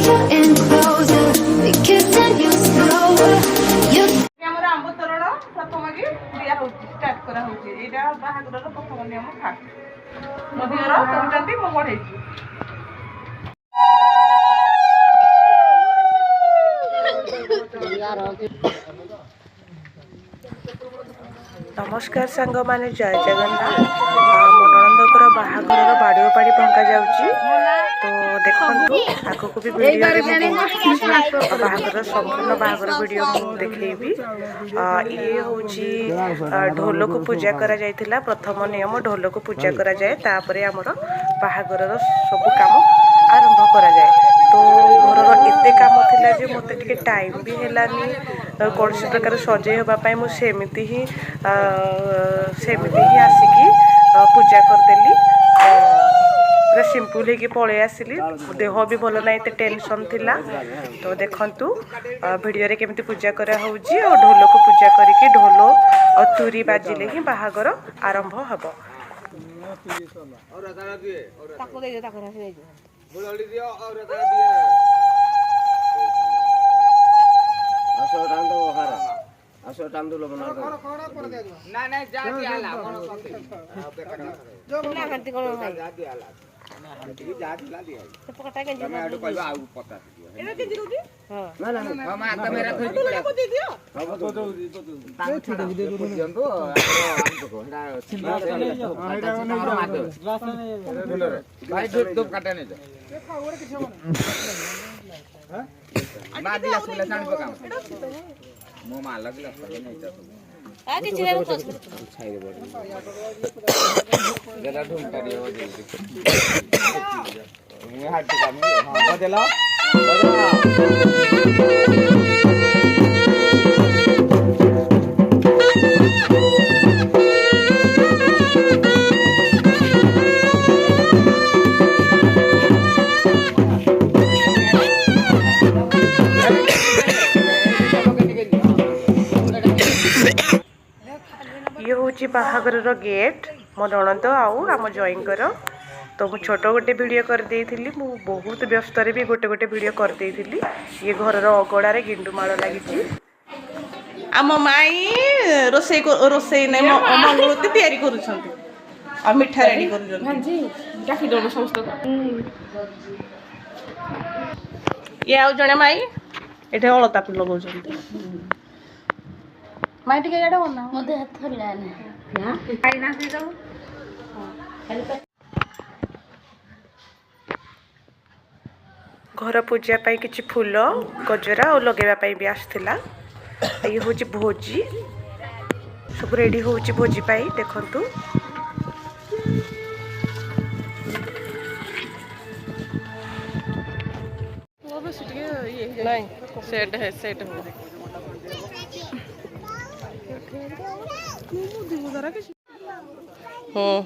getting closer. We continue slower. You ଆମର ଆମ୍ବ ତୋରଣ ପ୍ରଥମ କି ଦିଆ ହଉଛି ଷ୍ଟାର୍ଟ କରା ହଉଛି ଏଇଟା ବାହାଘରର ପ୍ରଥମ ନିୟମ ଫାଷ୍ଟ ମୋ ଦିଅର କରୁଛନ୍ତି ମୁଁ ବଢେଇଛି नमस्कार सांग माने जय जगन्नाथ मो नणंदकर बाहाघर बाड़ियो पाड़ी पंका जाउची तो देखंतु आगो को भी वीडियो रे बाहाघर संपूर्ण बाहाघर वीडियो मु देखैबी ये होची ढोल को पूजा करा जायतिला प्रथम नियम ढोल को पूजा करा जाय तापरे हमर बाहाघर सब काम आरंभ करा जाय तो घर एते काम थिला जे मते टिके टाइम भी हेलानी कौन प्रकार सजे होगापाई मुझे सेमती ही आसिकी पूजा करदेली पूरा सिंपल होगी पलि आसली देह भी भल ना एत टेंशन थिला तो देखंतु वीडियो रे केमती पूजा करा होउची और ढोल को पूजा करके ढोल और तुरी बाजिले ही बाहागर आरंभ हबो असो टाइम दो बना दो ना ना जा दियाला कोन करते जो ना करते कोन जा दियाला जा दिला दिया तो पकटा के मैं आडू कहबा आउ पता दियो एना के दियो हां ना ना हम आता मेरा खोज दियो को दे दियो हां तो ठीक है दे दो जंतो आम को एडा सिंबा एडा नहीं ग्लास नहीं भाई दो काटा नहीं जा देखा और किछ हां ना दिला सुला साण पकाम मो माला गिलास पाले नहीं जा आ कि चिरे को छाई दे बड़ी जरा ढूंढता दियो दे मैं हाथ काम हां बदला ये हूँ बाहागर गेट मो नणंद आउ आम जईंकर तो मु छोट गोटे वीडियो कर देइथिली मु बहुत व्यस्त रे भी गोटे गोटे वीडियो कर देइथिली ये घर अगड़ा रे गिंडुमाळ लागिची आम माई रोसई रोसई नै मंगलती तयारी करूछंती आ मिठा रेडी करूछंती हां जी डाकी दो समस्त ये आउ जणे माई एठे अलता पि लगाउछंती माई टिके एडा बना मते हाथ लाने हां आई ना से जाऊ घर पूजा पाई किछि फूल गजरा और लगेबा पाई भी आसथिला ये होची भोजी सब रेडी होची भोजी पाई देखंतु वो बस टिके ये नहीं सेट है सेट हो हाँ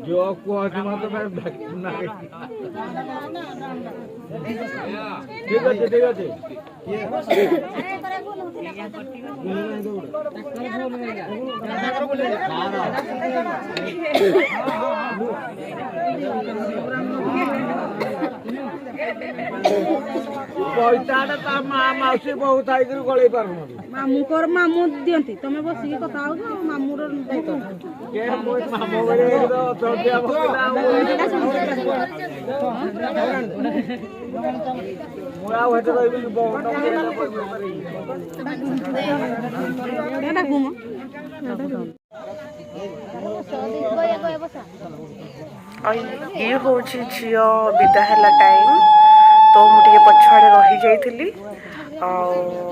जो को मत ठीक है ठीक है पैसा ता माउसी बहुत आई गले पार मामू कर मामू दियंती तमे बसिकी कथा हो मामू रो के मामू रे तो चोटिया बकला मुरा होते रही बहुत ये हूँ झील विदा है टाइम तो मुझे पछाड़े रही जाइली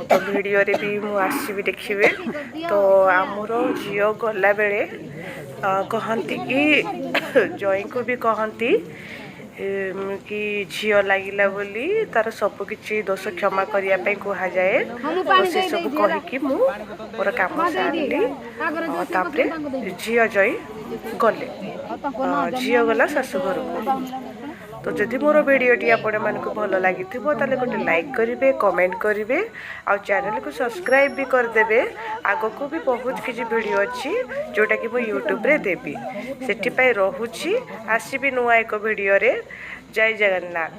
तो वीडियो रे भी मु आसबि देखिए तो आमर झील गला बेले कहती कि जई को भी कहती कि झील लगिला बोली तार सब किछि दोष क्षमा करने कह जाए तो से सब कहीकि मोर काम सारे तापरे झील जई गले झील गला शाशुघर को। तो जदि मोर वीडियोटी आपण मानक भल लगी ताले गोटे लाइक करेंगे कमेंट करेंगे आ चैनल को सब्सक्राइब भी करदेवे। आग को भी बहुत किसी वीडियो अच्छी जोटा कि मुझे यूट्यूब रे देवी से रोची आसबि नुआ एक वीडियो रे। जय जगन्नाथ।